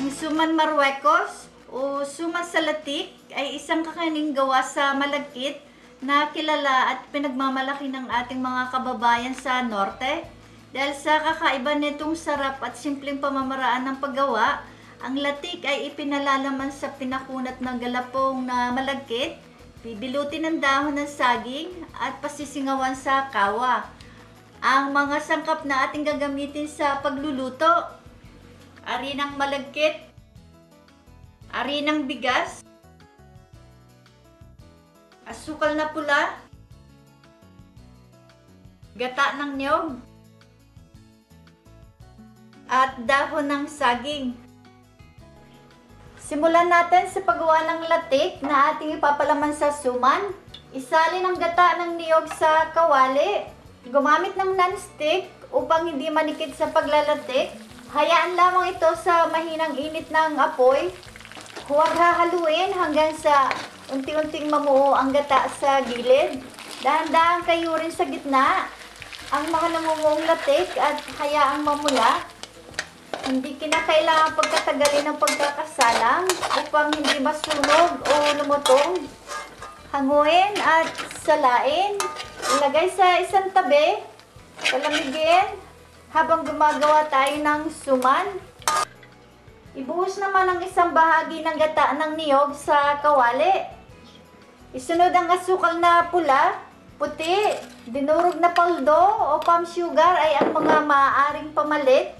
Ang suman Marruecos o suman sa latik ay isang kakaning gawa sa malagkit na kilala at pinagmamalaki ng ating mga kababayan sa norte. Dahil sa kakaiba nitong sarap at simpleng pamamaraan ng paggawa, ang latik ay ipinalalaman sa pinakunat ng galapong na malagkit, bibilutin ng dahon ng saging at pasisingawan sa kawa. Ang mga sangkap na ating gagamitin sa pagluluto: arinang malagkit, arinang bigas, asukal na pula, gata ng niyog, at dahon ng saging. Simulan natin sa paggawa ng latik na ating ipapalaman sa suman. Isalin ang gata ng niyog sa kawali. Gumamit ng non-stick upang hindi manikid sa paglalatik. Hayaan lamang ito sa mahinang init ng apoy. Huwag hahaluin hanggang sa unti-unting mamuo ang gata sa gilid. Dahan-dahan kayo rin sa gitna ang mga namumuong latik at hayaang mamula. Hindi kinakailangan pagkatagalin ng pagkakasalang upang hindi masunog o lumutong. Hanguin at salain. Ilagay sa isang tabi. Palamigin habang gumagawa tayo ng suman. Ibuhos naman ang isang bahagi ng gata ng niyog sa kawali. Isunod ang asukal na pula, puti, dinurog na paldo o palm sugar ay ang mga maaaring pamalit.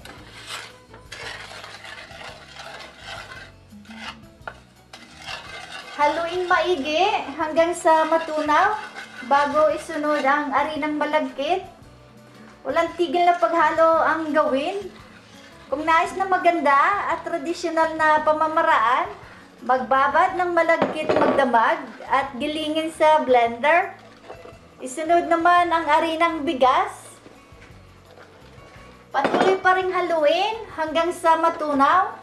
Haluin maigi hanggang sa matunaw bago isunod ang arinang malagkit. Walang tigil na paghalo ang gawin. Kung nais na maganda at tradisyonal na pamamaraan, magbabad ng malagkit magdamag at gilingin sa blender. Isunod naman ang arinang bigas. Patuloy pa ring haluin hanggang sa matunaw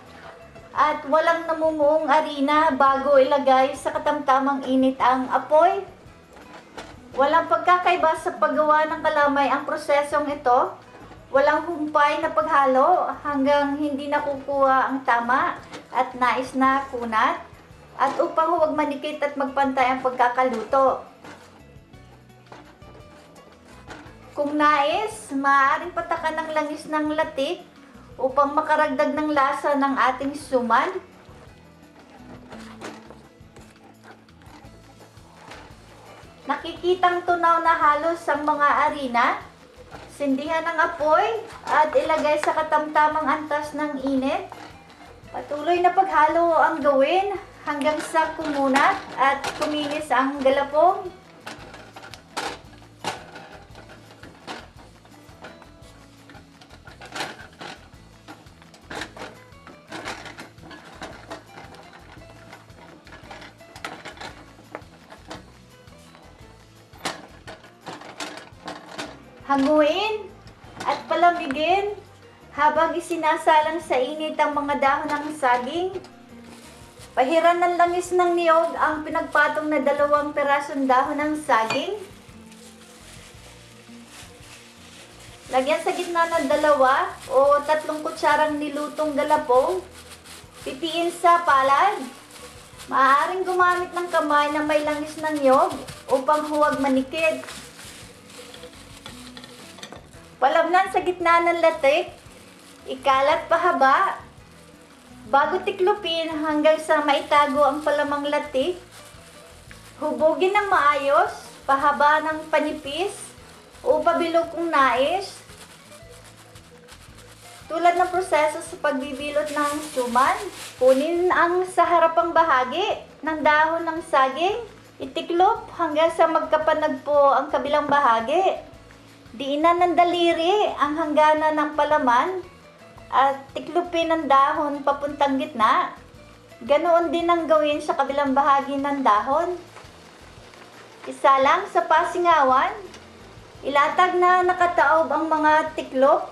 at walang namumuong arina bago ilagay sa katamtamang init ang apoy. Walang pagkakaiba sa paggawa ng kalamay ang prosesong ito. Walang humpay na paghalo hanggang hindi nakukuha ang tama at nais na kunat, at upang huwag manikit at magpantay ang pagkakaluto. Kung nais, maaaring patakan ng langis ng latik upang makaragdag ng lasa ng ating suman. Nakikitang tunaw na halos ang mga arina. Sindihan ng apoy at ilagay sa katamtamang antas ng init. Patuloy na paghalo ang gawin hanggang sa kumunat at kuminis ang galapong. Hanguin at palamigin habang isinasalang sa init ang mga dahon ng saging. Pahiran ng langis ng niyog ang pinagpatong na 2 pirasong dahon ng saging. Lagyan sa gitna ng 2 o 3 kutsarang nilutong galapong. Pipiin sa palad. Maaaring gumamit ng kamay na may langis ng niyog upang huwag manikid. Palamnan sa gitna ng latik, ikalat pahaba, bago tiklopin hanggang sa maitago ang palamang latik. Hubugin ng maayos, pahaba ng panipis o pabilog kung nais. Tulad ng proseso sa pagbibilot ng suman, kunin ang sa harapang bahagi ng dahon ng saging, itiklop hanggang sa magkapanagpo ang kabilang bahagi. Diinan ng daliri ang hangganan ng palaman at tiklupin ang dahon papuntang gitna. Ganoon din ang gawin sa kabilang bahagi ng dahon. Isalang sa pasingawan, ilatag na nakataob ang mga tiklop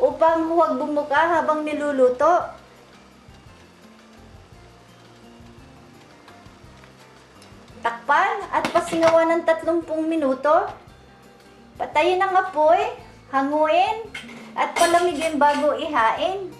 upang huwag bumuka habang niluluto. Takpan at pasingawan ng 30 minuto. Patayin ang apoy, hanguin, at palamigin bago ihain.